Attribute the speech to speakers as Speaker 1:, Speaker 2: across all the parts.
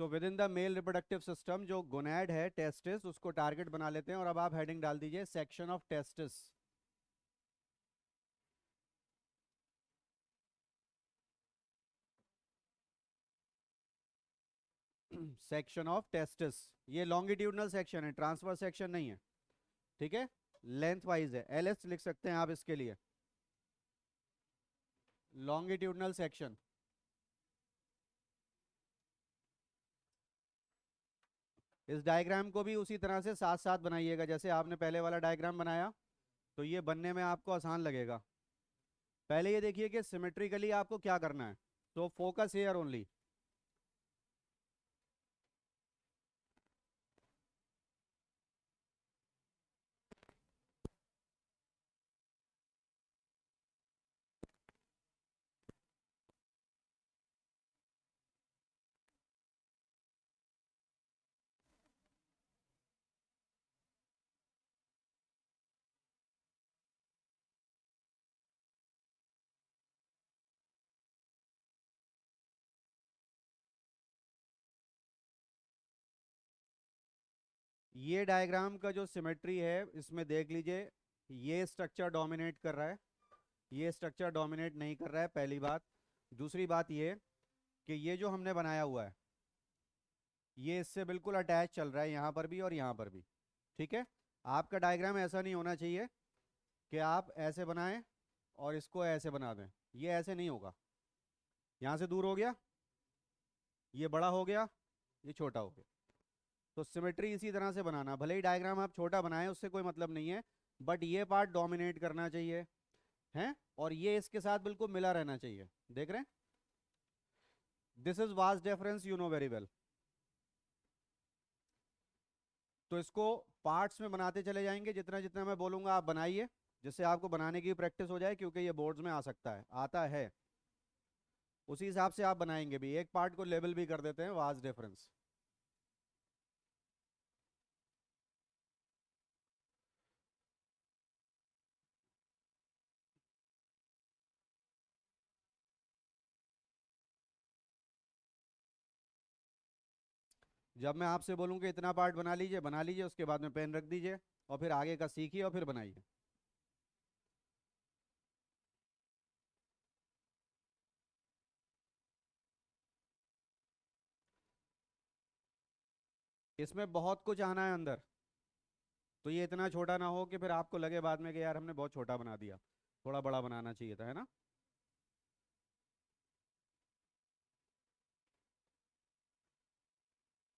Speaker 1: So with in the male reproductive system जो gonad है testis, उसको टारगेट बना लेते हैं। और अब आप हेडिंग डाल दीजिए section of testis. Section of testis, ये लॉन्गिट्यूडनल सेक्शन है, ट्रांसफर सेक्शन नहीं है, ठीक है। लेंथ वाइज है, एलएस लिख सकते हैं आप इसके लिए, लॉन्गिट्यूडनल सेक्शन। इस डायग्राम को भी उसी तरह से साथ साथ बनाइएगा जैसे आपने पहले वाला डायग्राम बनाया, तो ये बनने में आपको आसान लगेगा। पहले ये देखिए कि सिमेट्रिकली आपको क्या करना है। तो फोकस हेयर ओनली। ये डायग्राम का जो सिमेट्री है इसमें देख लीजिए, ये स्ट्रक्चर डोमिनेट कर रहा है, ये स्ट्रक्चर डोमिनेट नहीं कर रहा है, पहली बात। दूसरी बात ये कि ये जो हमने बनाया हुआ है ये इससे बिल्कुल अटैच चल रहा है, यहाँ पर भी और यहाँ पर भी, ठीक है। आपका डायग्राम ऐसा नहीं होना चाहिए कि आप ऐसे बनाएं और इसको ऐसे बना दें, ये ऐसे नहीं होगा। यहाँ से दूर हो गया, ये बड़ा हो गया, ये छोटा हो गया। तो सिमेट्री इसी तरह से बनाना, भले ही डायग्राम आप छोटा बनाएं उससे कोई मतलब नहीं है, बट ये पार्ट डोमिनेट करना चाहिए है, और ये इसके साथ बिल्कुल मिला रहना चाहिए। देख रहे हैं, this is vast difference, you know very well. तो इसको पार्ट्स में बनाते चले जाएंगे, जितना जितना मैं बोलूंगा आप बनाइए, जिससे आपको बनाने की प्रैक्टिस हो जाए, क्योंकि ये बोर्ड्स में आ सकता है, आता है। उसी हिसाब से आप बनाएंगे भी, एक पार्ट को लेबल भी कर देते हैं वास्ट डिफरेंस। जब मैं आपसे बोलूँ कि इतना पार्ट बना लीजिए, उसके बाद में पेन रख दीजिए और फिर आगे का सीखिए और फिर बनाइए। इसमें बहुत कुछ आना है अंदर, तो ये इतना छोटा ना हो कि फिर आपको लगे बाद में कि यार हमने बहुत छोटा बना दिया, थोड़ा बड़ा बनाना चाहिए था, है ना।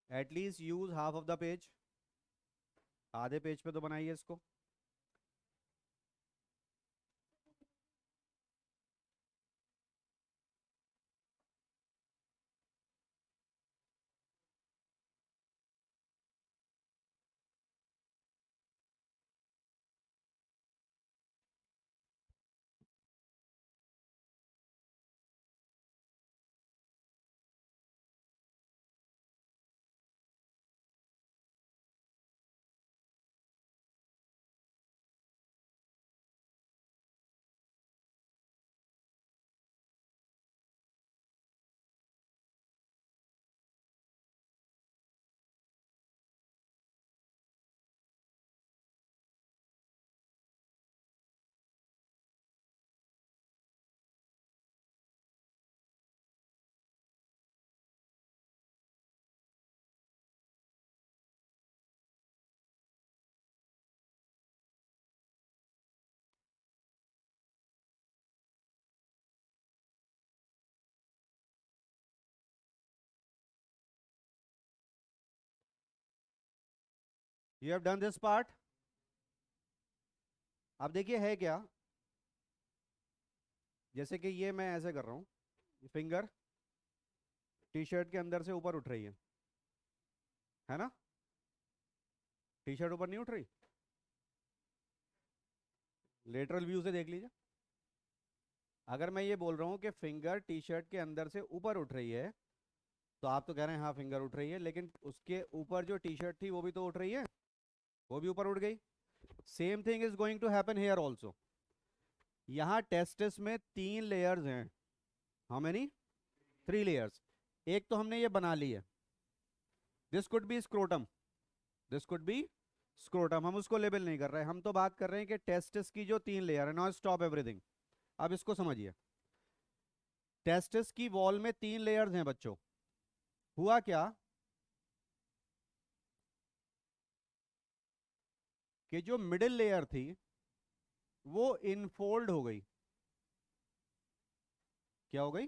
Speaker 1: At least use half of the page, आधे पेज पे तो बनाइए इसको। You have done this part. अब देखिए है क्या, जैसे कि ये मैं ऐसे कर रहा हूँ, फिंगर टी शर्ट के अंदर से ऊपर उठ रही है ना। टी शर्ट ऊपर नहीं उठ रही, लेटरल व्यू से देख लीजिए। अगर मैं ये बोल रहा हूँ कि फिंगर टी शर्ट के अंदर से ऊपर उठ रही है, तो आप तो कह रहे हैं हाँ फिंगर उठ रही है, लेकिन उसके ऊपर जो टी शर्ट थी वो भी तो उठ रही है, वो भी ऊपर उठ गई। Same thing is going to happen here also. यहाँ टेस्टिस में 3 लेयर्स हैं। How many? 3 लेयर्स। एक तो हमने ये बना ली है, this could be scrotum, this could be scrotum, हम उसको लेबल नहीं कर रहे हैं, हम तो बात कर रहे हैं कि टेस्टिस की जो 3 लेयर है। नाउ स्टॉप एवरीथिंग, अब इसको समझिए। टेस्टिस की वॉल में 3 लेयर्स हैं बच्चों। हुआ क्या कि जो मिडिल लेयर थी वो इनफोल्ड हो गई। क्या हो गई?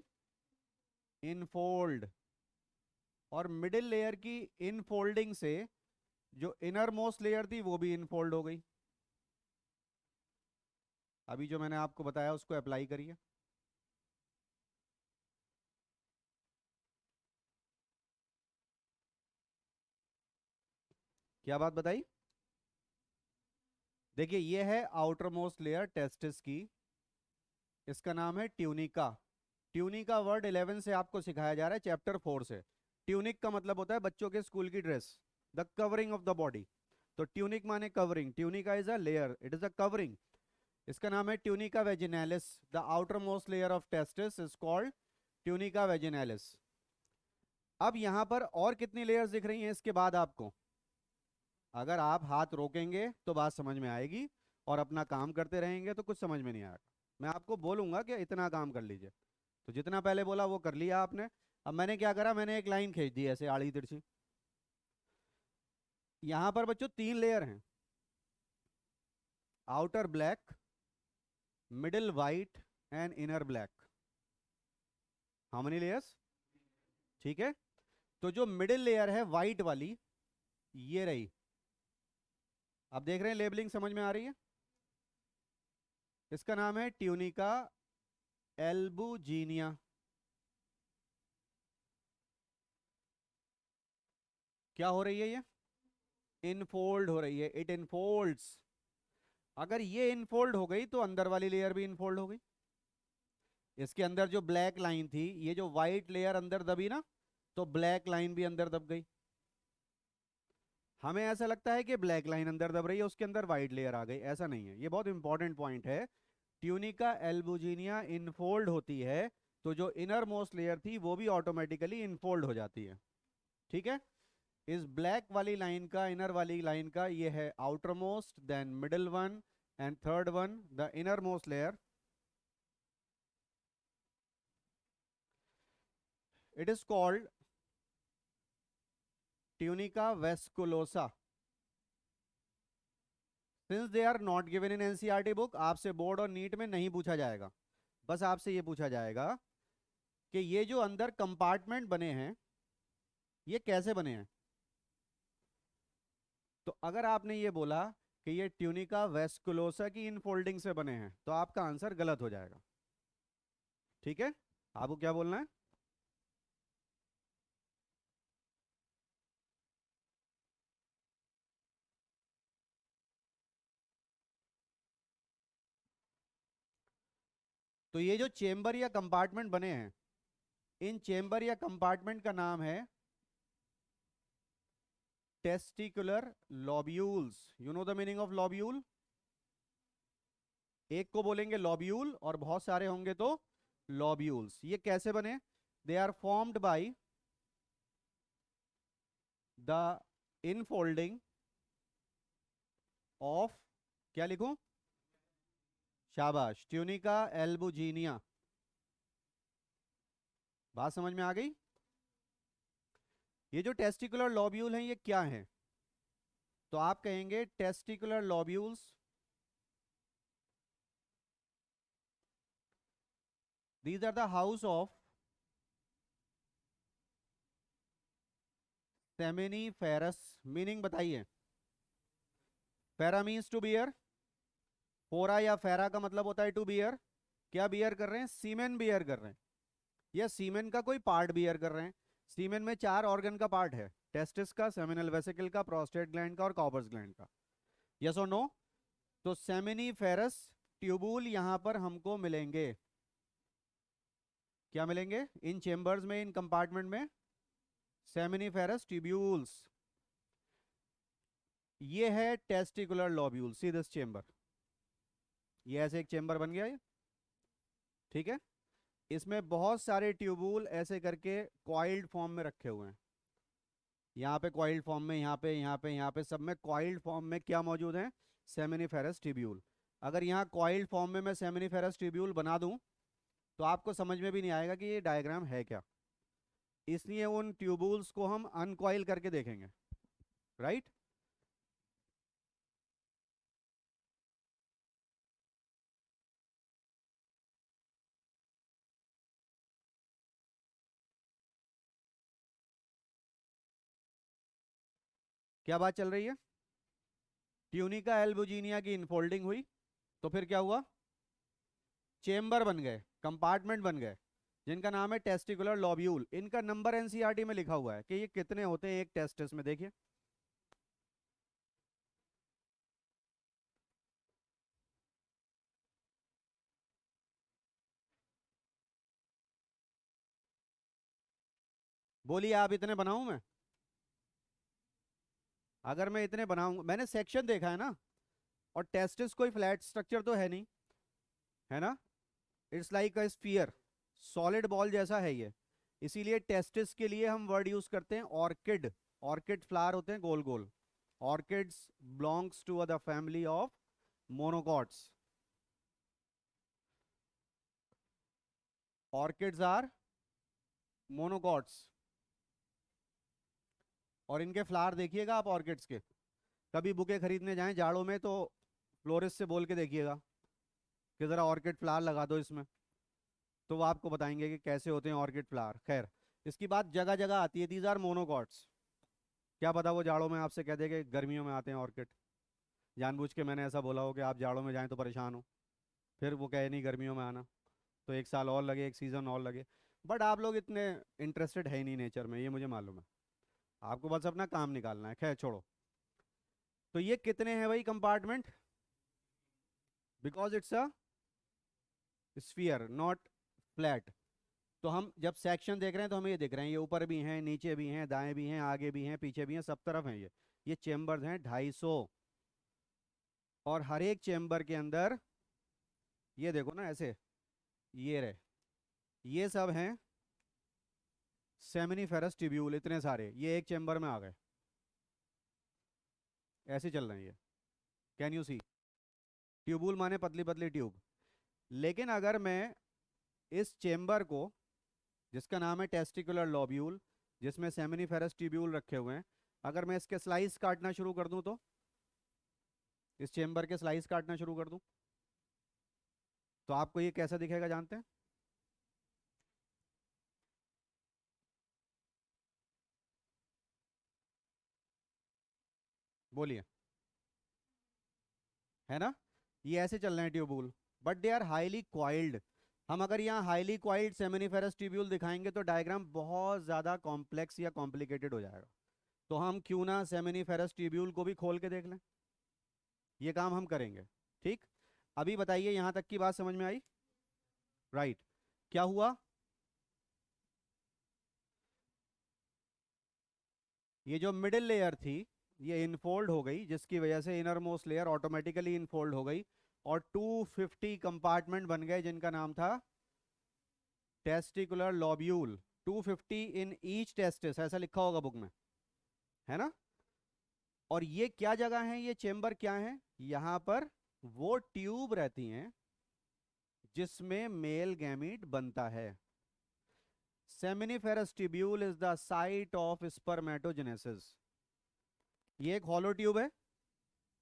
Speaker 1: इनफोल्ड। और मिडिल लेयर की इनफोल्डिंग से जो इनर मोस्ट लेयर थी वो भी इनफोल्ड हो गई। अभी जो मैंने आपको बताया उसको अप्लाई करिए। क्या बात बताई? देखिए ये है आउटर मोस्ट लेयर टेस्टिस की, इसका नाम है ट्यूनिका। ट्यूनिका वर्ड 11 से आपको सिखाया जा रहा है, चैप्टर 4 से। ट्यूनिक का मतलब होता है बच्चों के स्कूल की dress, the covering of the body. तो ट्यूनिक माने covering, tunica is a layer, it is a covering. इसका नाम है tunica vaginalis. The outer most layer of testis is called tunica vaginalis. अब यहां पर और कितनी लेयर्स दिख रही हैं इसके बाद आपको? अगर आप हाथ रोकेंगे तो बात समझ में आएगी, और अपना काम करते रहेंगे तो कुछ समझ में नहीं आएगा। मैं आपको बोलूंगा कि इतना काम कर लीजिए, तो जितना पहले बोला वो कर लिया आपने। अब मैंने क्या करा, मैंने एक लाइन खींच दी ऐसे आड़ी तिरछी। यहां पर बच्चों 3 लेयर हैं, outer black, middle white and inner black. How many layers? ठीक है। तो जो मिडिल लेयर है वाइट वाली, ये रही। आप देख रहे हैं लेबलिंग समझ में आ रही है? इसका नाम है ट्यूनिका एल्बुजीनिया। क्या हो रही है ये? इनफोल्ड हो रही है, इट इनफोल्ड्स। अगर ये इनफोल्ड हो गई तो अंदर वाली लेयर भी इनफोल्ड हो गई। इसके अंदर जो ब्लैक लाइन थी, ये जो व्हाइट लेयर अंदर दबी ना, तो ब्लैक लाइन भी अंदर दब गई। हमें ऐसा लगता है कि ब्लैक लाइन अंदर दब रही है, उसके अंदर व्हाइट लेयर आ गई, ऐसा नहीं है। ये बहुत इंपॉर्टेंट पॉइंट है। ट्यूनिका एल्बुजिनिया इनफोल्ड होती है तो जो इनर मोस्ट लेयर थी वो भी ऑटोमेटिकली इनफोल्ड हो जाती है। ठीक है। इस ब्लैक वाली लाइन का, इनर वाली लाइन का, ये है outer most, then middle one and third one the inner most layer. It is called tunica vasculosa. Since they are not given in NCERT book, आपसे बोर्ड और नीट में नहीं पूछा जाएगा। बस आपसे ये पूछा जाएगा कि ये जो अंदर कंपार्टमेंट बने हैं ये कैसे बने हैं। तो अगर आपने ये बोला कि ये ट्यूनिका वेस्कुलोसा की इनफोल्डिंग से बने हैं तो आपका आंसर गलत हो जाएगा। ठीक है। आपको क्या बोलना है? तो ये जो चेंबर या कंपार्टमेंट बने हैं, इन चेंबर या कंपार्टमेंट का नाम है testicular lobules. You know the meaning of lobule? एक को बोलेंगे लॉब्यूल और बहुत सारे होंगे तो लॉब्यूल्स। ये कैसे बने? They are formed by the infolding of, क्या लिखूं? शाबाश, ट्यूनिका एल्बुजिनिया। बात समझ में आ गई? ये जो टेस्टिकुलर लॉब्यूल हैं ये क्या हैं? तो आप कहेंगे testicular lobules, these are the house of seminiferous. Meaning बताइए। फेरा मीन्स टू बियर, फोरा या फेरा का मतलब होता है टू बियर। क्या बियर कर रहे हैं? सीमेन बियर कर रहे हैं, या सीमेन का कोई पार्ट बियर कर रहे हैं। सीमेन में 4 ऑर्गन का पार्ट है, टेस्टिस का, सेमिनल वेसिकल का, प्रोस्टेट ग्लैंड का और कॉपर्स ग्लैंड का। यस और नो? तो सेमिनिफेरस ट्यूबूल यहां पर हमको मिलेंगे। क्या मिलेंगे इन चेंबर्स में, इन कंपार्टमेंट में? Seminiferous tubules. ये है testicular lobule, see this chamber. ये ऐसे एक चेंबर बन गया ये। ठीक है। इसमें बहुत सारे ट्यूबूल ऐसे करके कॉइल्ड फॉर्म में रखे हुए हैं। यहाँ पे कॉइल्ड फॉर्म में, यहाँ पे सब में कॉइल्ड फॉर्म में क्या मौजूद है? Seminiferous tubule. अगर यहाँ कॉइल्ड फॉर्म में मैं सेमिनिफेरस ट्यूब्यूल बना दूं तो आपको समझ में भी नहीं आएगा कि ये डायग्राम है क्या। इसलिए उन ट्यूबूल्स को हम अनकॉइल करके देखेंगे, राइट। क्या बात चल रही है? ट्यूनिका एल्बुजिनिया की इनफोल्डिंग हुई तो फिर क्या हुआ? चेम्बर बन गए, कंपार्टमेंट बन गए, जिनका नाम है टेस्टिकुलर लॉब्यूल। इनका नंबर एनसीईआरटी में लिखा हुआ है कि ये कितने होते हैं एक टेस्टिस में, देखिए। बोलिए, आप इतने बनाऊं मैं? अगर मैं इतने बनाऊं, मैंने सेक्शन देखा है ना, और टेस्टिस कोई फ्लैट स्ट्रक्चर तो है नहीं, है ना। It's like a sphere, solid ball जैसा है ये। इसीलिए टेस्टिस के लिए हम वर्ड यूज करते हैं ऑर्किड। ऑर्किड फ्लावर होते हैं गोल गोल। Orchids belongs to the family of monocots. Orchids are monocots. और इनके फ्लावर देखिएगा आप ऑर्किड्स के। कभी बुके खरीदने जाएं जाड़ों में तो फ्लोरिस्ट से बोल के देखिएगा कि जरा ऑर्किड फ्लावर लगा दो इसमें, तो वो आपको बताएंगे कि कैसे होते हैं ऑर्किड फ्लावर। खैर, इसकी बात जगह जगह आती है, दीज आर मोनोकॉट्स। क्या पता वो जाड़ों में आपसे कह दे कि गर्मियों में आते हैं ऑर्किड। जानबूझ के मैंने ऐसा बोला हो कि आप जाड़ों में जाएं तो परेशान हो, फिर वो कहे नहीं गर्मियों में आना, तो एक साल और लगे, एक सीजन और लगे। बट आप लोग इतने इंटरेस्टेड है ही नहीं नेचर में, ये मुझे मालूम है। आपको बस अपना काम निकालना है। खैर छोड़ो। तो ये कितने हैं भाई compartment? Because it's a sphere not flat. तो हम जब सेक्शन देख रहे हैं तो हमें ये दिख रहे हैं, ये ऊपर भी हैं, नीचे भी हैं, दाएं भी हैं, आगे भी हैं, पीछे भी हैं, सब तरफ हैं ये चेम्बर्स हैं 250। और हर एक चेम्बर के अंदर ये देखो ना ऐसे, ये रहे, ये सब हैं सेमिनिफेरस ट्यूब्यूल। इतने सारे ये एक चेम्बर में आ गए, ऐसे चल रहे हैं ये। Can you see? ट्यूबूल माने पतली पतली ट्यूब। लेकिन अगर मैं इस चेम्बर को, जिसका नाम है टेस्टिकुलर लॉब्यूल, जिसमें सेमिनिफेरस ट्यूब्यूल रखे हुए हैं, अगर मैं इसके स्लाइस काटना शुरू कर दूं तो, इस चेम्बर के स्लाइस काटना शुरू कर दूं तो आपको ये कैसा दिखेगा जानते हैं? बोलिए। है ना, ये ऐसे चल रहे हैं tubule, but they are highly coiled. हम अगर यहाँ हाईली क्वाइल्ड सेमिनिफेरस ट्यूब्यूल दिखाएंगे तो डायग्राम बहुत ज़्यादा कॉम्प्लेक्स या कॉम्प्लिकेटेड हो जाएगा। तो हम क्यों ना सेमिनिफेरस ट्यूब्यूल को भी खोल के देख लें। ये काम हम करेंगे, ठीक। अभी बताइए, यहाँ तक की बात समझ में आई? राइट। क्या हुआ? ये जो मिडिल लेयर थी ये इनफोल्ड हो गई, जिसकी वजह से inner most layer automatically infold हो गई, और 250 कंपार्टमेंट बन गए जिनका नाम था testicular lobule. 250 in each testis, ऐसा लिखा होगा बुक में, है ना। और ये क्या जगह है, ये चेम्बर क्या है? यहाँ पर वो ट्यूब रहती हैं जिसमें मेल गैमीट बनता है। Seminiferous tubule is the site of spermatogenesis. ये एक हॉलो ट्यूब है,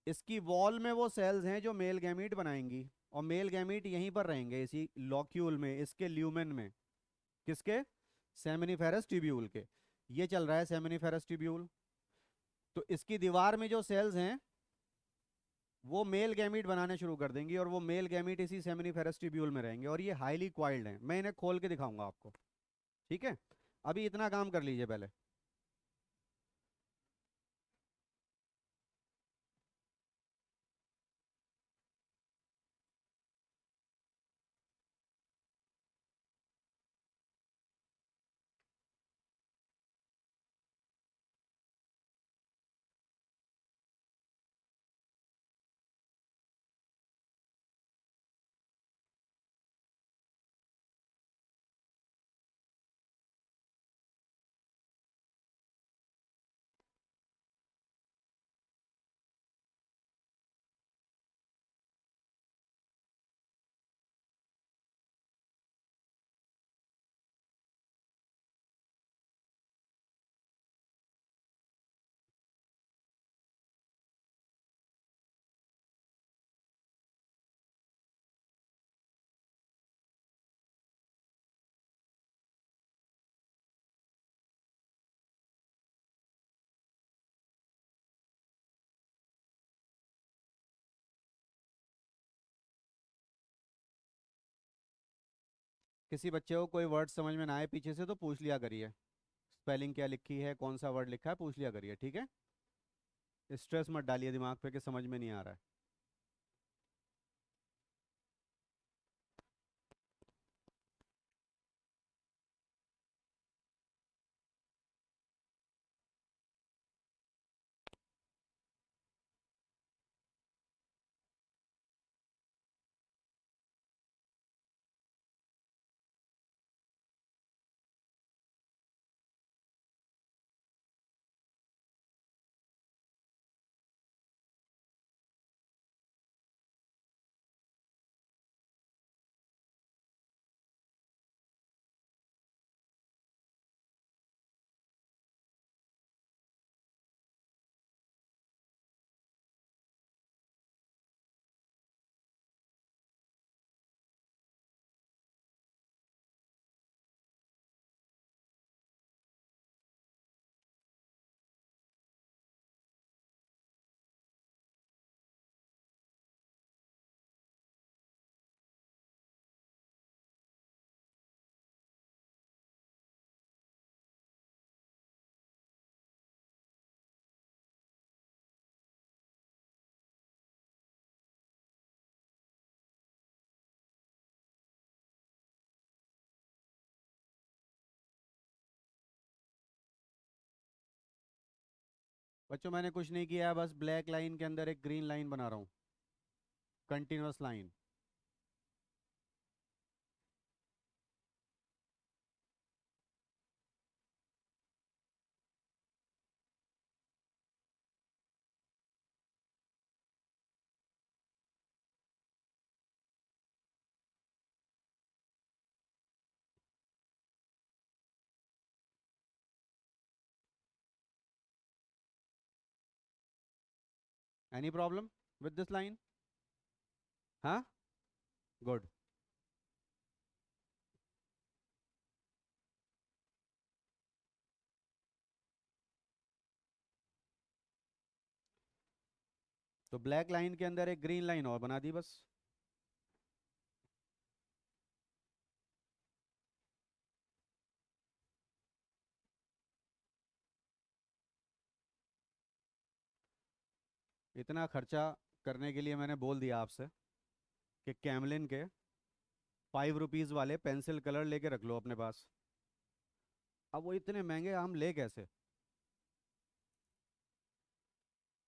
Speaker 1: इसकी वॉल में वो सेल्स हैं जो मेल गैमीट बनाएंगी, और मेल गैमीट यहीं पर रहेंगे इसी लॉक्यूल में, इसके ल्यूमेन में। किसके? सेमिनिफेरस ट्यूब्यूल के। ये चल रहा है सेमिनिफेरस ट्यूब्यूल। तो इसकी दीवार में जो सेल्स हैं वो मेल गैमीट बनाने शुरू कर देंगी, और वो मेल गैमीट इसी सेमिनिफेरस ट्यूब्यूल में रहेंगे, और ये हाईली क्वाइल्ड हैं। मैं इन्हें खोल के दिखाऊंगा आपको, ठीक है। अभी इतना काम कर लीजिए पहले। किसी बच्चे को कोई वर्ड समझ में ना आए पीछे से तो पूछ लिया करिए, स्पेलिंग क्या लिखी है, कौन सा वर्ड लिखा है, पूछ लिया करिए, ठीक है। स्ट्रेस मत डालिए दिमाग पे कि समझ में नहीं आ रहा है। बच्चों मैंने कुछ नहीं किया है, बस ब्लैक लाइन के अंदर एक ग्रीन लाइन बना रहा हूँ, continuous line. Any problem with this line? हाँ, गुड। तो ब्लैक लाइन के अंदर एक ग्रीन लाइन और बना दी बस। इतना खर्चा करने के लिए मैंने बोल दिया आपसे कि कैमलिन के 5 रुपीज़ वाले पेंसिल कलर लेके रख लो अपने पास। अब वो इतने महंगे हम ले कैसे?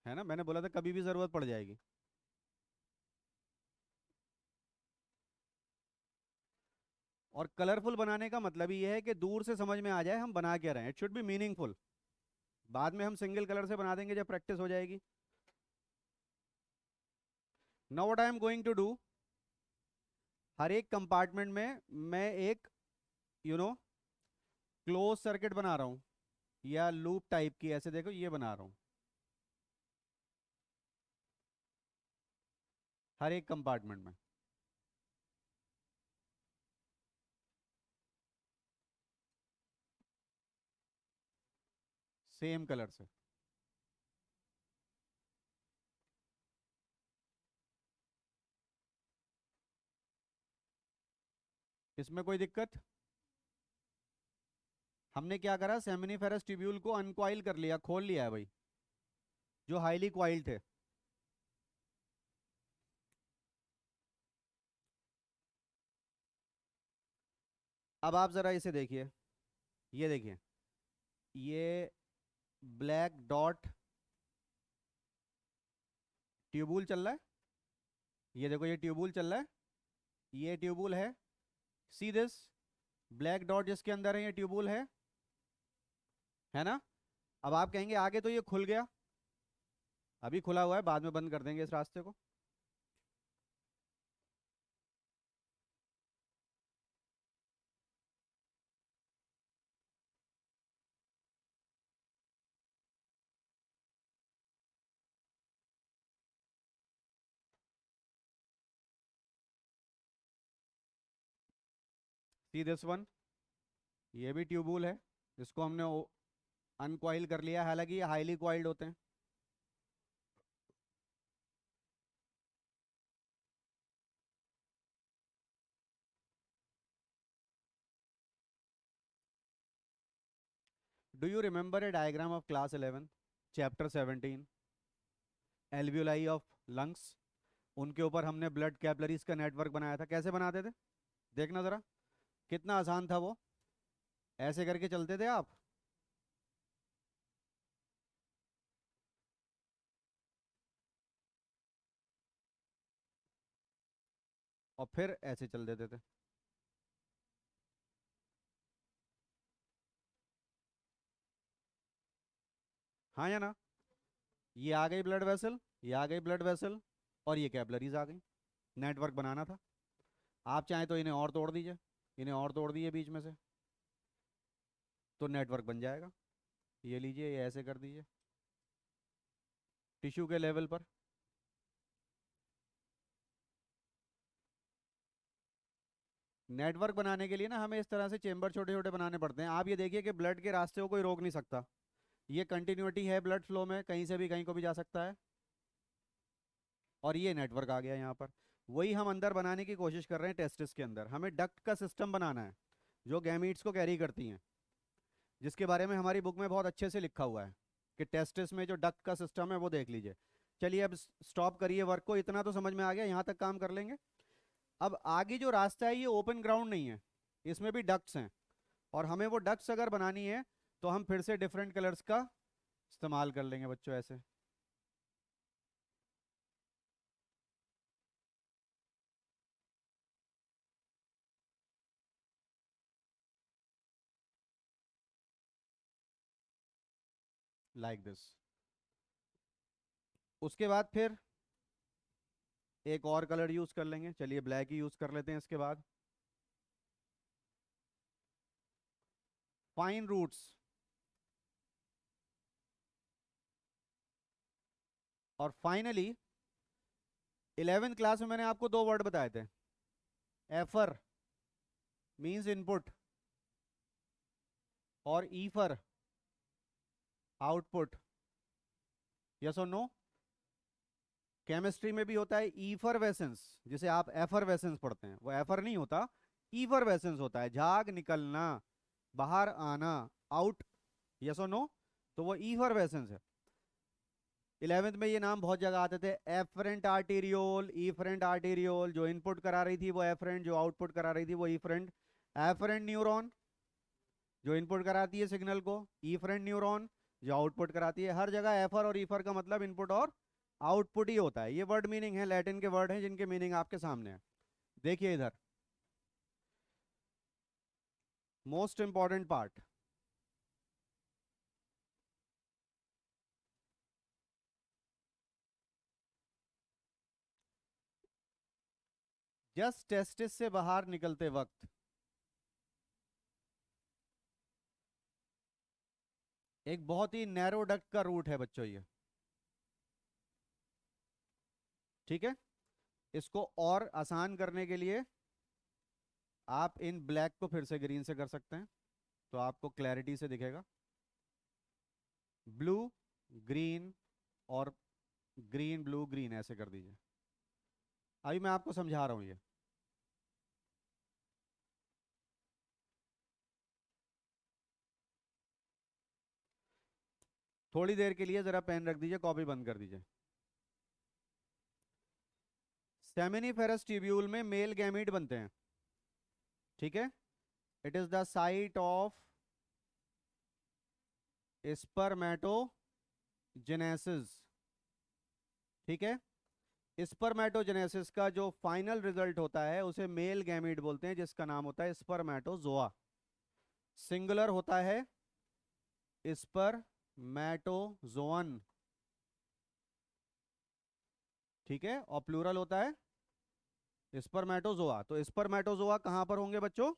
Speaker 1: है ना, मैंने बोला था कभी भी ज़रूरत पड़ जाएगी। और कलरफुल बनाने का मतलब ही ये है कि दूर से समझ में आ जाए हम बना क्या रहे हैं, इट शुड बी मीनिंगफुल। बाद में हम सिंगल कलर से बना देंगे जब प्रैक्टिस हो जाएगी। Now what I am going to do, हर एक कंपार्टमेंट में मैं एक क्लोज सर्किट बना रहा हूँ, या लूप टाइप की, ऐसे देखो ये बना रहा हूँ हर एक कंपार्टमेंट में। सेम कलर से। इसमें कोई दिक्कत? हमने क्या करा, सेमिनिफेरस ट्यूब्यूल को अनकॉइल कर लिया, खोल लिया है भाई, जो हाईली क्वाइल्ड थे। अब आप जरा इसे देखिए, ये देखिए, ये ब्लैक डॉट ट्यूबूल चल रहा है, ये देखो ये ट्यूबूल चल रहा है, ये ट्यूबूल है। सी दिस ब्लैक डॉट जिसके अंदर है, ये ट्यूबूल है ना। अब आप कहेंगे आगे तो ये खुल गया, अभी खुला हुआ है, बाद में बंद कर देंगे इस रास्ते को। सी दिस वन, ये भी ट्यूबूल है, इसको हमने अनकॉइल कर लिया, हालांकि ये हाईली कॉइल्ड होते हैं। Do you remember A diagram of class 11 chapter 17 alveoli of lungs? उनके ऊपर हमने ब्लड कैपिलरीज का नेटवर्क बनाया था, कैसे बनाते थे देखना जरा, कितना आसान था वो। ऐसे करके चलते थे आप, और फिर ऐसे चल देते थे। हाँ या ना? ये आ गई ब्लड वेसल, ये आ गई ब्लड वेसल, और ये कैपिलरीज आ गई। नेटवर्क बनाना था। आप चाहें तो इन्हें और तोड़ दीजिए, इन्हें और तोड़ दीजिए बीच में से, तो नेटवर्क बन जाएगा। ये लीजिए, ये ऐसे कर दीजिए टिश्यू के लेवल पर। नेटवर्क बनाने के लिए ना हमें इस तरह से चेंबर छोटे छोटे बनाने पड़ते हैं। आप ये देखिए कि ब्लड के रास्ते को कोई रोक नहीं सकता। ये कंटिन्यूटी है ब्लड फ्लो में, कहीं से भी कहीं को भी जा सकता है। और ये नेटवर्क आ गया यहाँ पर। वही हम अंदर बनाने की कोशिश कर रहे हैं टेस्टिस के अंदर। हमें डक्ट का सिस्टम बनाना है जो गैमीट्स को कैरी करती हैं, जिसके बारे में हमारी बुक में बहुत अच्छे से लिखा हुआ है कि टेस्टिस में जो डक्ट का सिस्टम है वो देख लीजिए। चलिए अब स्टॉप करिए वर्क को, इतना तो समझ में आ गया, यहाँ तक काम कर लेंगे। अब आगे जो रास्ता है ये ओपन ग्राउंड नहीं है, इसमें भी डक्ट्स हैं, और हमें वो डक्ट्स अगर बनानी है तो हम फिर से डिफरेंट कलर्स का इस्तेमाल कर लेंगे बच्चों, ऐसे। Like this. उसके बाद फिर एक और कलर यूज कर लेंगे, चलिए ब्लैक ही यूज कर लेते हैं इसके बाद। Fine roots. और फाइनली 11th क्लास में मैंने आपको दो वर्ड बताए थे। एफर मींस इनपुट, और ईफर आउटपुट। यस और नो? केमिस्ट्री में भी होता है ईफरवेसेंस, जिसे आप एफरवेसेंस पढ़ते हैं, वो एफर नहीं होता, ईफरवेसेंस होता है, झाग निकलना, बाहर आना, आउट। यस और नो? तो वो ईफरवेसेंस है। 11th में ये नाम बहुत जगह आते थे, एफरेंट आर्टीरियोल, ईफरेंट आर्टीरियोल। जो इनपुट करा रही थी वो एफरेंट, जो आउटपुट करा रही थी वो ईफरेंट। एफरेंट न्यूरॉन जो इनपुट कराती है सिग्नल को, ईफरेंट न्यूरॉन जो आउटपुट कराती है। हर जगह एफर और ईफर का मतलब इनपुट और आउटपुट ही होता है। ये वर्ड मीनिंग है, लैटिन के वर्ड हैं जिनके मीनिंग आपके सामने है। देखिए इधर most important part, just testis से बाहर निकलते वक्त एक बहुत ही नैरो डक्ट का रूट है बच्चों ये, ठीक है। इसको और आसान करने के लिए आप इन ब्लैक को फिर से ग्रीन से कर सकते हैं, तो आपको क्लैरिटी से दिखेगा। ब्लू ग्रीन, और ग्रीन ब्लू ग्रीन, ऐसे कर दीजिए। अभी मैं आपको समझा रहा हूं ये। थोड़ी देर के लिए जरा पेन रख दीजिए, कॉपी बंद कर दीजिए। सेमिनिफेरस ट्यूब्यूल में मेल गैमीट बनते हैं, ठीक है। It is the site of spermatogenesis, ठीक है। स्पर्मेटोजेनेसिस का जो फाइनल रिजल्ट होता है उसे मेल गैमीट बोलते हैं, जिसका नाम होता है स्पर्मेटोजोआ। सिंगुलर होता है स्पर्मेटोजोअन, ठीक है, और प्लूरल होता है स्पर्मेटोजोआ। तो स्पर्मेटोजोआ कहां पर होंगे बच्चों?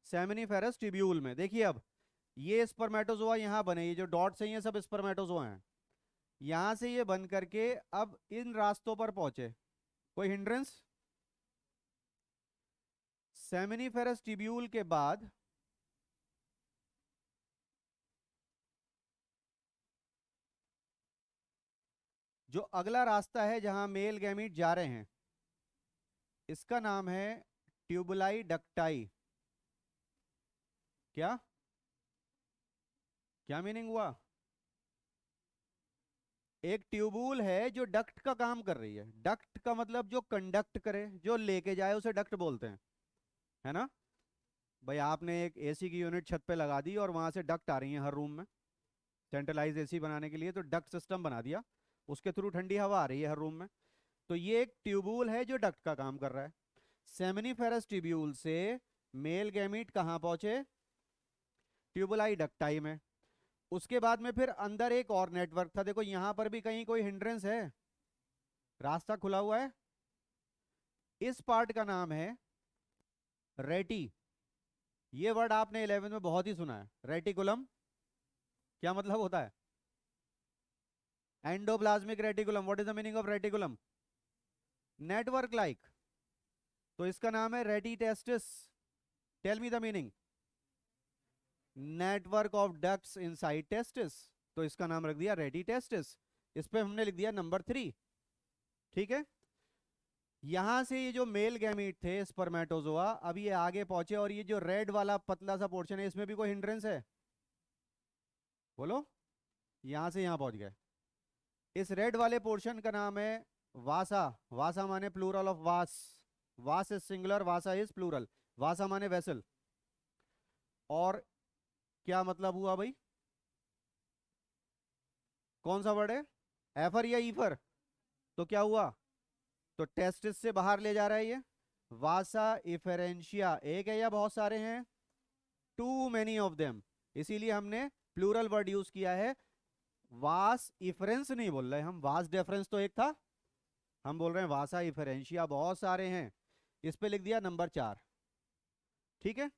Speaker 1: सेमिनिफेरस ट्यूब्यूल में। देखिए अब ये स्पर्मेटोजोआ यहाँ बने, ये जो डॉट्स हैं ये सब स्पर्मेटोजोआ हैं। यहां से ये बन करके अब इन रास्तों पर पहुंचे, कोई हिंड्रेंस? सेमिनिफेरस ट्यूब्यूल के बाद जो अगला रास्ता है जहां मेल गैमीट जा रहे हैं, इसका नाम है ट्यूबुलाई डक्टाई। क्या? क्या मीनिंग हुआ? एक ट्यूबूल है जो डक्ट का काम कर रही है। डक्ट का मतलब जो कंडक्ट करे, जो लेके जाए, उसे डक्ट बोलते हैं, है ना? भाई आपने एक एसी की यूनिट छत पे लगा दी और वहां से डक्ट आ रही है हर रूम में, सेंट्रलाइज एसी बनाने के लिए तो डक्ट सिस्टम बना दिया, उसके थ्रू ठंडी हवा आ रही है हर रूम में। तो ये एक ट्यूबूल है जो डक्ट का काम कर रहा है। सेमिनिफेरस ट्यूब्यूल से मेल गैमीट कहाँ पहुंचे? ट्यूबुलाई डक्टाई में। उसके बाद में फिर अंदर एक और नेटवर्क था, देखो यहां पर भी कहीं कोई हिंड्रेंस है, रास्ता खुला हुआ है। इस पार्ट का नाम है रेटी। ये वर्ड आपने 11 में बहुत ही सुना है, रेटिकुलम। क्या मतलब होता है? Endoplasmic reticulum. What is the meaning of reticulum? Network like. तो इसका नाम है rete testis. Tell me the meaning. Network of ducts inside testis, तो इसका नाम रख दिया रेटी टेस्टिस। इस पे हमने लिख दिया नंबर 3। ठीक है। यहां से ये जो मेल गैमीट थे स्पर्मेटोजोआ, अब ये आगे पहुंचे और ये जो रेड वाला पतला सा पोर्शन है, इसमें भी कोई हिंड्रेंस है? बोलो। यहां से यहां पहुंच गए। इस रेड वाले पोर्शन का नाम है वासा। वासा माने plural of vas. Vas is singular, vasa is plural. Vasa माने वेसल। और क्या मतलब हुआ भाई? कौन सा वर्ड है? एफर या ईफर? तो क्या हुआ? तो टेस्टिस से बाहर ले जा रहा है ये। वासा इफेरेंशिया एक है या बहुत सारे हैं? Too many of them. इसीलिए हमने प्लूरल वर्ड यूज किया है। वास इफरेंस नहीं बोल रहे हम, वास डिफरेंस तो एक था, हम बोल रहे हैं वासा इफेरेंशिया बहुत सारे हैं। इस पे लिख दिया नंबर 4। ठीक है।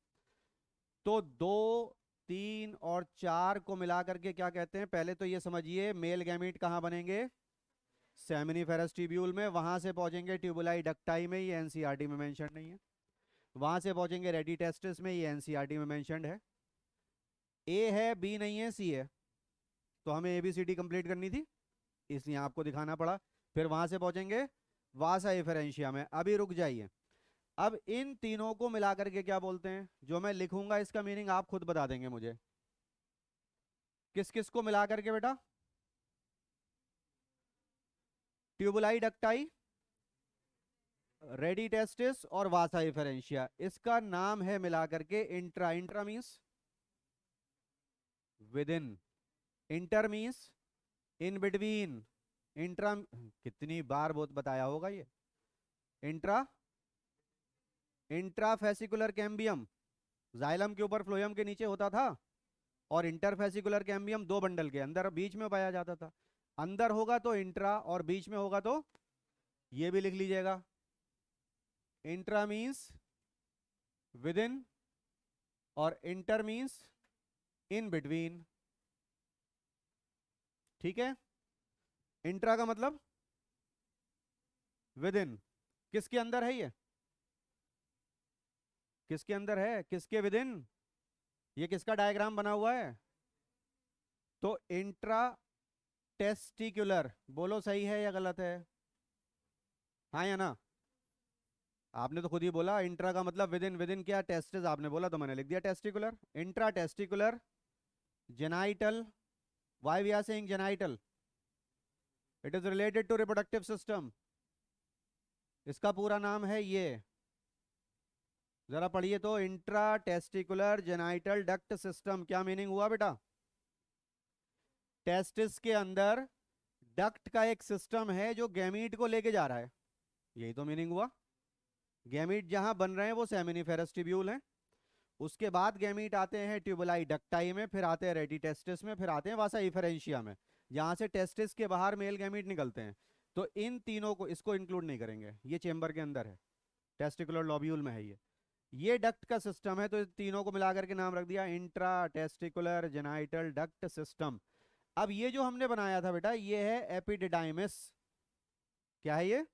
Speaker 1: तो 2, 3 और 4 को मिला करके क्या कहते हैं? पहले तो ये समझिए, मेल गैमीट कहाँ बनेंगे? सेमिनिफेरस ट्यूब्यूल में। वहां से पहुंचेंगे ट्यूबुलाई डक्टाई में, ये एनसीईआरटी में मेंशन नहीं है। वहां से पहुंचेंगे रेडी टेस्टिस में, ये एनसीईआरटी में मेंशनड है। ए है, बी नहीं है, सी है। तो हमें एबीसीडी कंप्लीट करनी थी, इसलिए आपको दिखाना पड़ा। फिर वहां से पहुंचेंगे वासा इफेरेंशिया में। अभी रुक जाइए। अब इन तीनों को मिला करके क्या बोलते हैं? जो मैं लिखूंगा इसका मीनिंग आप खुद बता देंगे मुझे। किस किस को मिला करके बेटा? ट्यूबुलाई डक्टाई, रेडी टेस्टिस और वासा इफेरेंशिया, इसका नाम है मिला करके intra. Intra means with in, inter means in between. Intra कितनी बार बहुत बताया होगा ये। इंट्रा, इंट्राफेसिकुलर कैम्बियम जाइलम के ऊपर फ्लोएम के नीचे होता था, और इंटरफेसिकुलर कैम्बियम दो बंडल के अंदर बीच में पाया जाता था। अंदर होगा तो इंट्रा और बीच में होगा तो ये भी लिख लीजिएगा। इंट्रा मींस विद इन और इंटर मींस इन बिटवीन। ठीक है। इंट्रा का मतलब विद इन, किसके अंदर है ये? किसके अंदर है? किसके विद इन? ये किसका डायग्राम बना हुआ है? तो इंट्रा टेस्टिकुलर, बोलो सही है या गलत है? हाँ या ना? आपने तो खुद ही बोला इंट्रा का मतलब विद इन। विद इन क्या? टेस्टिस आपने बोला तो मैंने लिख दिया testicular. Intra testicular genital. Why we are saying genital? It is related to reproductive system. इसका पूरा नाम है ये, जरा पढ़िए तो, intra testicular genital duct system. क्या मीनिंग हुआ बेटा? टेस्टिस के अंदर डक्ट का एक सिस्टम है जो गैमीट को लेके जा रहा है, यही तो मीनिंग हुआ। गैमीट जहां बन रहे हैं वो सेमिनिफेरस ट्यूब्यूल है। उसके बाद गैमीट आते हैं ट्यूबुलाई डक्टाई में, फिर आते हैं रेडी टेस्टिस में, फिर आते हैं वासा इफेरेंशिया में, जहां से टेस्टिस के बाहर मेल गैमीट निकलते हैं। तो इन तीनों को, इसको इंक्लूड नहीं करेंगे, ये चेंबर के अंदर है, टेस्टिकुलर लॉब्यूल में है ये डक्ट का सिस्टम है। तो इस तीनों को मिलाकर के नाम रख दिया intra testicular genital duct system. अब ये जो हमने बनाया था बेटा, ये है एपिडिडाइमिस। क्या है ये?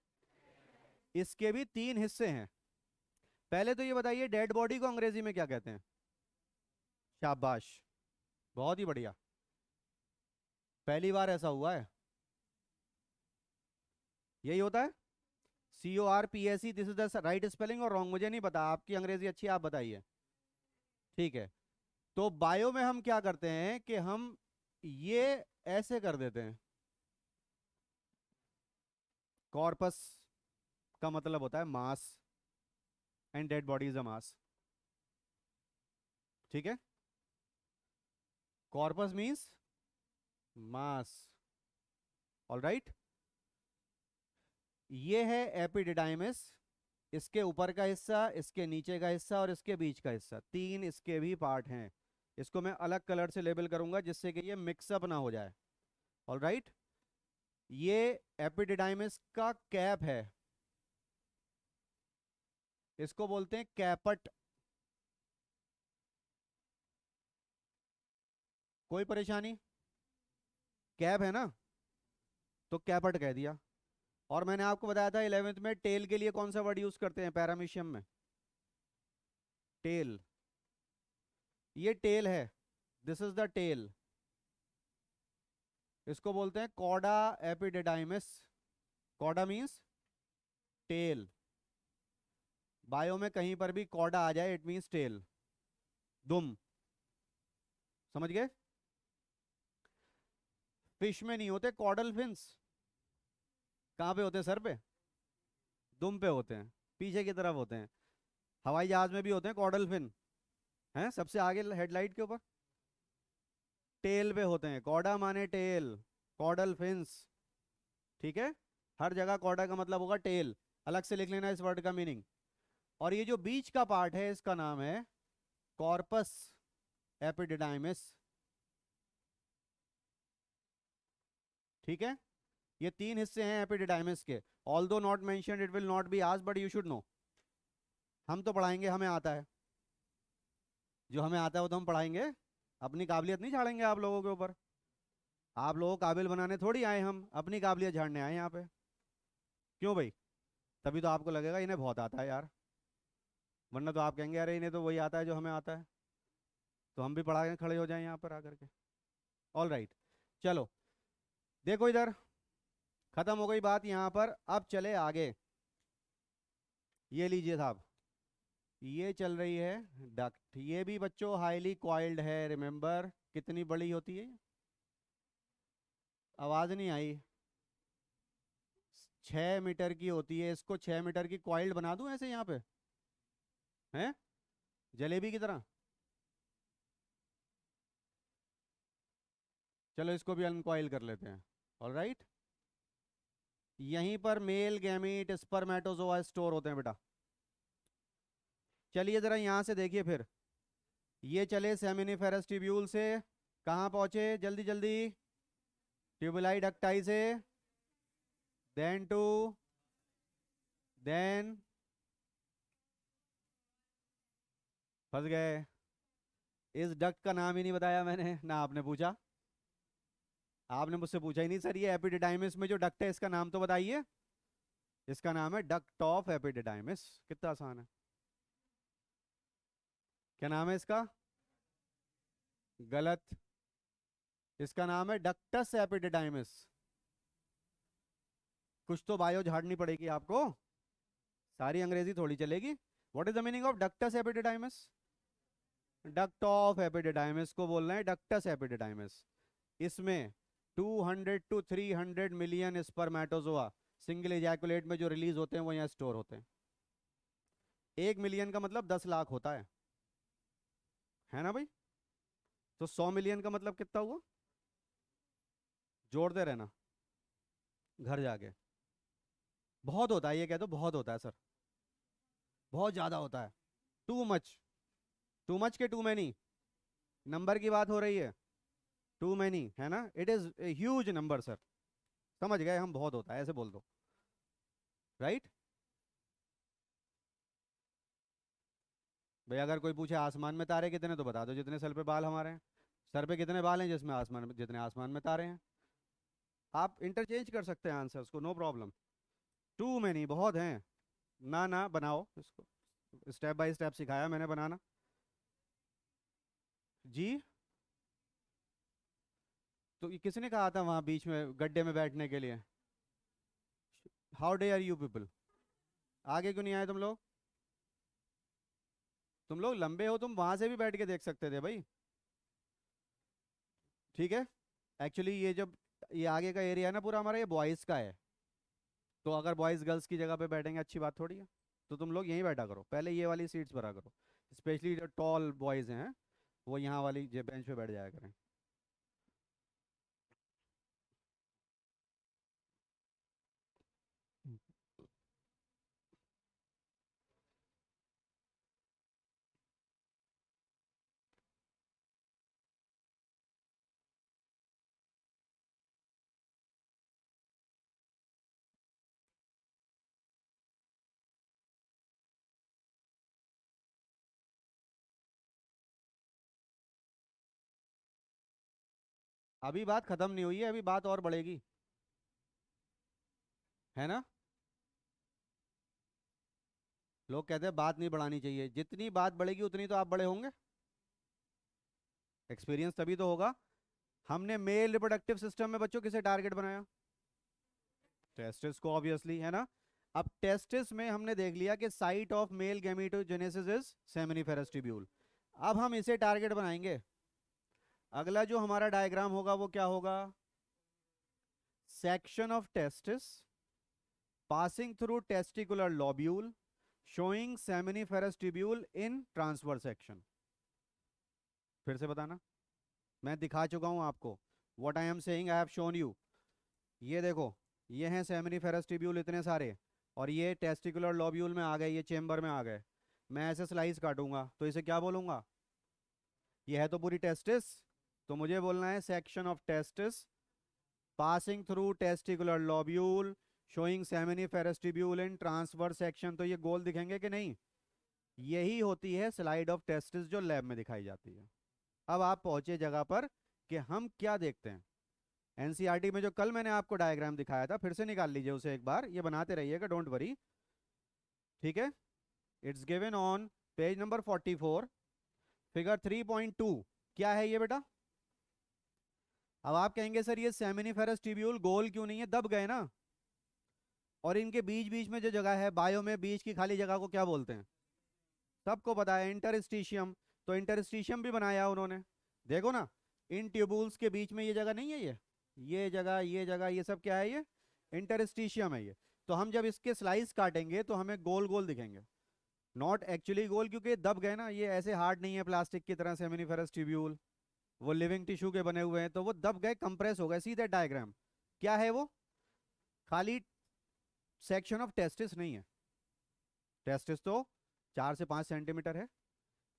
Speaker 1: इसके भी 3 हिस्से हैं। पहले तो ये बताइए, डेड बॉडी को अंग्रेजी में क्या कहते हैं? शाबाश, बहुत ही बढ़िया, पहली बार ऐसा हुआ है। यही होता है, CORPSE। This is the right spelling और रॉन्ग मुझे नहीं पता, आपकी अंग्रेजी अच्छी है, आप बताइए। ठीक है। तो बायो में हम क्या करते हैं कि हम ये ऐसे कर देते हैं। कॉर्पस का मतलब होता है mass, and dead body is a mass. ठीक है, कॉर्पस मींस मास। ऑलराइट, ये है एपिडिडाइमिस। इसके ऊपर का हिस्सा, इसके नीचे का हिस्सा और इसके बीच का हिस्सा, तीन इसके भी पार्ट हैं। इसको मैं अलग कलर से लेबल करूंगा जिससे कि ये मिक्सअप ना हो जाए। ऑलराइट, ये एपिडिडाइमिस का कैप है, इसको बोलते हैं कैपट। कोई परेशानी? कैप है ना, तो कैपट कह दिया। और मैंने आपको बताया था 11वीं में टेल के लिए कौन सा वर्ड यूज करते हैं पैरामीशियम में? टेल। ये टेल है, दिस इज द टेल। इसको बोलते हैं cauda epididymis. Cauda means tail. Bio में कहीं पर भी कॉडा आ जाए इट मींस टेल। दुम। समझ गए? फिश में नहीं होते कॉडल फिन्स। कहाँ पे होते हैं? सर पे, दुम पे होते हैं, पीछे की तरफ होते हैं। हवाई जहाज में भी होते हैं कॉडल फिन, हैं सबसे आगे हेडलाइट के ऊपर। टेल पे होते हैं, कॉडा माने टेल, कॉडल फिन्स। ठीक है, हर जगह कॉडा का मतलब होगा टेल। अलग से लिख लेना इस वर्ड का मीनिंग। और ये जो बीच का पार्ट है इसका नाम है कॉर्पस एपिडिडाइमिस। ठीक है, ये तीन हिस्से हैं एपिडिडाइमिस के। Although not mentioned it will not be asked but you should know. हम तो पढ़ाएंगे, हमें आता है, जो हमें आता है वो तो हम पढ़ाएंगे। अपनी काबिलियत नहीं झाड़ेंगे आप लोगों के ऊपर। आप लोगों को काबिल बनाने थोड़ी आए हम, अपनी काबिलियत झाड़ने आए यहाँ पे। क्यों भाई? तभी तो आपको लगेगा इन्हें बहुत आता है यार, वरना तो आप कहेंगे अरे इन्हें तो वही आता है जो हमें आता है। तो हम भी पढ़ा के खड़े हो जाएं यहाँ पर आकर के। ऑल राइट, चलो देखो इधर, खत्म हो गई बात यहाँ पर। अब चले आगे। ये लीजिए साहब, ये चल रही है डक्ट। ये भी बच्चों हाईली कॉइल्ड है, रिमेंबर। कितनी बड़ी होती है? आवाज नहीं आई। 6 मीटर की होती है, इसको 6 मीटर की कॉइल्ड बना दूं ऐसे यहाँ पे, हैं, जलेबी की तरह। चलो इसको भी अनकॉइल कर लेते हैं। ऑल राइट, यहीं पर मेल गैमीट स्पर्मेटोजोआ स्टोर होते हैं बेटा। चलिए जरा यहाँ से देखिए फिर। ये चले सेमिनिफेरस ट्यूब्यूल से, कहाँ पहुंचे जल्दी जल्दी? ट्यूबुलाई डक्टाई से, देन टू, देन, फंस गए। इस डक्ट का नाम ही नहीं बताया मैंने ना, आपने पूछा। आपने मुझसे पूछा ही नहीं सर ये एपिडिडाइमिस में जो डक्ट है इसका नाम तो बताइए। इसका नाम है डक्ट ऑफ एपिडिडाइमिस। कितना आसान है। क्या नाम है इसका? गलत, इसका नाम है डक्टस एपिडिडाइमिस। कुछ तो बायो झाड़नी पड़ेगी आपको, सारी अंग्रेजी थोड़ी चलेगी। What is the meaning of ductus epididymis? Duct of epididymis को बोल रहे हैं डक्टस एपिडिडाइमिस। इसमें 200 to 300 million spermatozoa single ejaculate में जो रिलीज होते हैं वो यहाँ स्टोर होते हैं। 1 मिलियन का मतलब 10 लाख होता है ना भाई? तो 100 मिलियन का मतलब कितना हुआ? जोड़ते रहना घर जाके। बहुत होता है, ये कह दो बहुत होता है सर, बहुत ज्यादा होता है। टू मच, टू मच के टू मैनी, नंबर की बात हो रही है। टू मैनी है ना, it is a huge number sir. समझ गए हम, बहुत होता है ऐसे बोल दो। राइट भाई, अगर कोई पूछे आसमान में तारे कितने तो बता दो जितने सर पे बाल हमारे हैं। सर पे कितने बाल हैं जिसमें आसमान में, जितने आसमान में तारे हैं। आप इंटरचेंज कर सकते हैं आंसर्स को, नो प्रॉब्लम। टू मैनी बहुत हैं। ना ना बनाओ इसको, स्टेप बाय स्टेप सिखाया मैंने बनाना। जी, तो ये किसने कहा था वहां बीच में गड्ढे में बैठने के लिए? हाउ डे आर यू पीपल, आगे क्यों नहीं आए तुम लोग? तुम लोग लंबे हो, तुम वहां से भी बैठ के देख सकते थे भाई। ठीक है। एक्चुअली ये जब ये आगे का एरिया है ना पूरा हमारा, ये बॉयज़ का है। तो अगर बॉयज़ गर्ल्स की जगह पे बैठेंगे अच्छी बात थोड़ी है। तो तुम लोग यहीं बैठा करो, पहले ये वाली सीट्स भरा करो। स्पेशली जो टॉल बॉयज़ हैं वो यहाँ वाली बेंच पे बैठ जाया करें। अभी बात खत्म नहीं हुई है, अभी बात और बढ़ेगी, है ना। लोग कहते हैं बात नहीं बढ़ानी चाहिए, जितनी बात बढ़ेगी उतनी तो आप बड़े होंगे, एक्सपीरियंस तभी तो होगा। हमने मेल रिप्रोडक्टिव सिस्टम में बच्चों किसे टारगेट बनाया? टेस्टिस को, ऑब्वियसली, है ना। अब टेस्टिस में हमने देख लिया कि site of male gametogenesis is seminiferous tubule. अब हम इसे टारगेट बनाएंगे। अगला जो हमारा डायग्राम होगा वो क्या होगा? Section of testis passing through testicular lobule showing seminiferous tubule in transverse section. फिर से बताना, मैं दिखा चुका हूं आपको। What I am saying I have shown you. ये देखो, ये हैं सेमिनिफेरस ट्यूब्यूल इतने सारे, और ये टेस्टिकुलर लॉब्यूल में आ गए, ये चेम्बर में आ गए। मैं ऐसे स्लाइस काटूंगा तो इसे क्या बोलूंगा? ये है तो पूरी टेस्टिस, तो मुझे बोलना है section of testis passing through testicular lobule showing seminiferous tubule in transverse section. तो ये गोल दिखेंगे कि नहीं? यही होती है स्लाइड ऑफ टेस्टिस जो लैब में दिखाई जाती है। अब आप पहुंचे जगह पर कि हम क्या देखते हैं। एनसीईआरटी में जो कल मैंने आपको डायग्राम दिखाया था, फिर से निकाल लीजिए उसे एक बार, ये बनाते रहिएगा, डोंट वरी। ठीक है, it's given on page number 44, figure 3.2। क्या है ये बेटा? अब आप कहेंगे सर ये सेमिनिफेरस ट्यूब्यूल गोल क्यों नहीं है, दब गए ना। और इनके बीच बीच में जो जगह है बायो में, बीच की खाली जगह को क्या बोलते हैं? सबको पता है, इंटरस्टिशियम। तो इंटरस्टिशियम भी बनाया उन्होंने। देखो ना, इन ट्यूबुल्स के बीच में ये जगह नहीं है, ये जगह, ये जगह, ये सब क्या है? ये इंटरस्टिशियम है ये। तो हम जब इसके स्लाइस काटेंगे तो हमें गोल गोल दिखेंगे। नॉट एक्चुअली गोल, क्योंकि ये दब गए ना, ये ऐसे हार्ड नहीं है प्लास्टिक की तरह सेमिनिफेरस ट्यूब्यूल। वो लिविंग टिश्यू के बने हुए हैं, तो वो दब गए, कंप्रेस हो गए, सीधे डायग्राम। क्या है वो? खाली सेक्शन ऑफ टेस्टिस नहीं है। टेस्टिस तो 4 से 5 सेंटीमीटर है।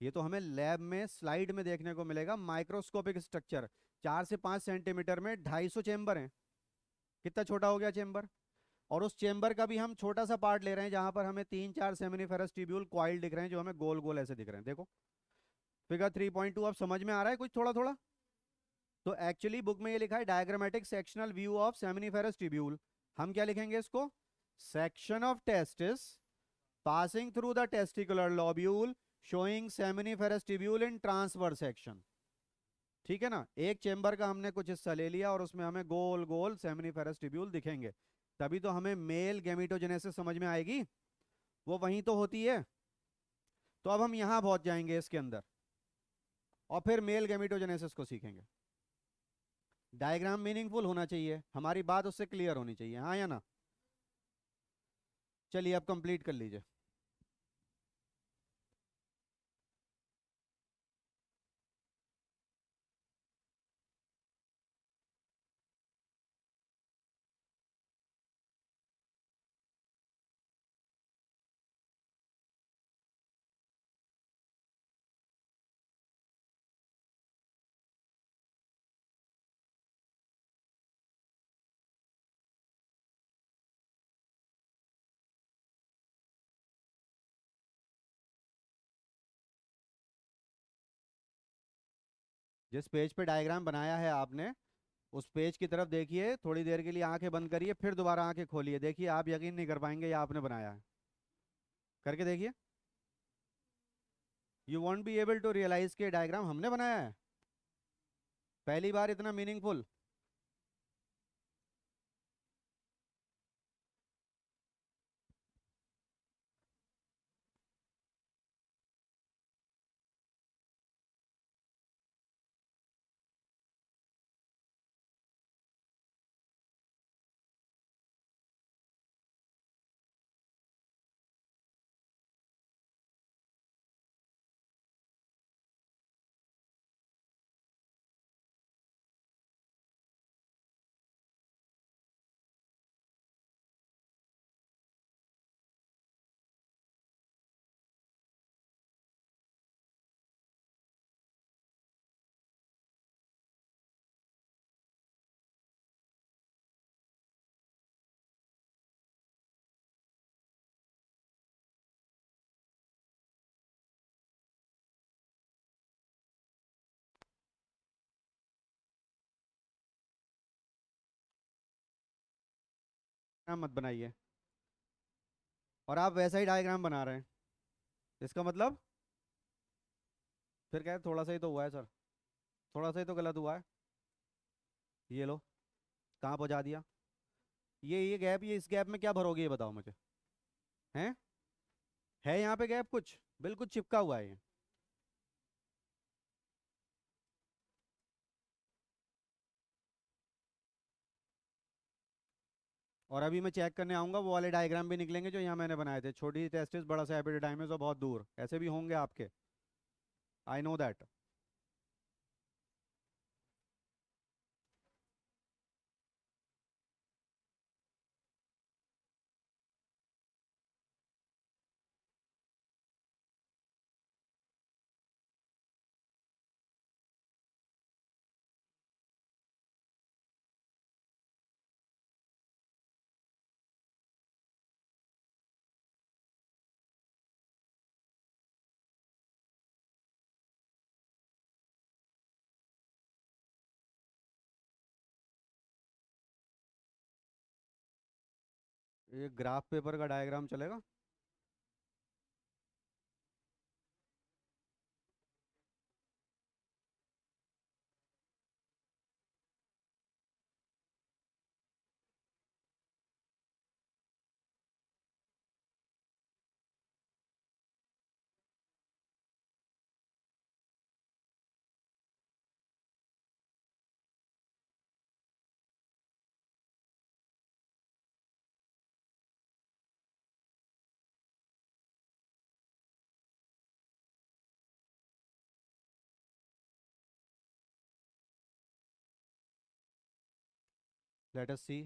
Speaker 1: ये तो हमें लैब में स्लाइड में देखने को मिलेगा, माइक्रोस्कोपिक स्ट्रक्चर। 4 से 5 सेंटीमीटर में 250 चेम्बर हैं। कितना छोटा हो गया चेम्बर। और उस चेम्बर का भी हम छोटा सा पार्ट ले रहे हैं, जहां पर हमें 3 4 सेमिनिफेरस ट्यूब्यूल क्वाइल दिख रहे हैं, जो हमें गोल गोल ऐसे दिख रहे हैं। देखो फिगर 3.2, अब समझ में आ रहा है कुछ थोड़ा थोड़ा? तो एक्चुअली बुक में ये लिखा है diagrammatic sectional view of seminiferous tubule. हम क्या लिखेंगे इसको? Section of testis passing through the testicular lobule showing seminiferous tubule in transverse section। ठीक है ना, एक चेंबर का हमने कुछ हिस्सा ले लिया और उसमें हमें गोल गोल सेमिनिफेरस ट्यूब्यूल दिखेंगे। तभी तो हमें मेल गैमेटोजेनेसिस समझ में आएगी, वो वहीं तो होती है। तो अब हम यहां पहुंच जाएंगे इसके अंदर, और फिर मेल गैमेटोजेनेसिस को सीखेंगे। डायग्राम मीनिंगफुल होना चाहिए, हमारी बात उससे क्लियर होनी चाहिए, हाँ या ना। चलिए अब कंप्लीट कर लीजिए। जिस पेज पे डायग्राम बनाया है आपने, उस पेज की तरफ देखिए, थोड़ी देर के लिए आंखें बंद करिए, फिर दोबारा आंखें खोलिए, देखिए आप यकीन नहीं कर पाएंगे ये आपने बनाया है। करके देखिए। You won't be able to realise के डायग्राम हमने बनाया है, पहली बार इतना मीनिंगफुल। मत बनाइए। और आप वैसा ही डायग्राम बना रहे हैं, इसका मतलब फिर क्या है, थोड़ा सा ही तो हुआ है सर, थोड़ा सा ही तो गलत हुआ है। ये लो, कहाँ पहुंचा दिया। ये गैप, ये इस गैप में क्या भरोगे, ये बताओ मुझे। हैं? है यहाँ पे गैप कुछ? बिल्कुल चिपका हुआ है ये। और अभी मैं चेक करने आऊंगा, वो वाले डायग्राम भी निकलेंगे जो यहाँ मैंने बनाए थे, छोटी टेस्टिस बड़ा सा एपिडिडाइमिस और बहुत दूर, ऐसे भी होंगे आपके। I know that. ये ग्राफ पेपर का डायग्राम चलेगा? लेट अस सी।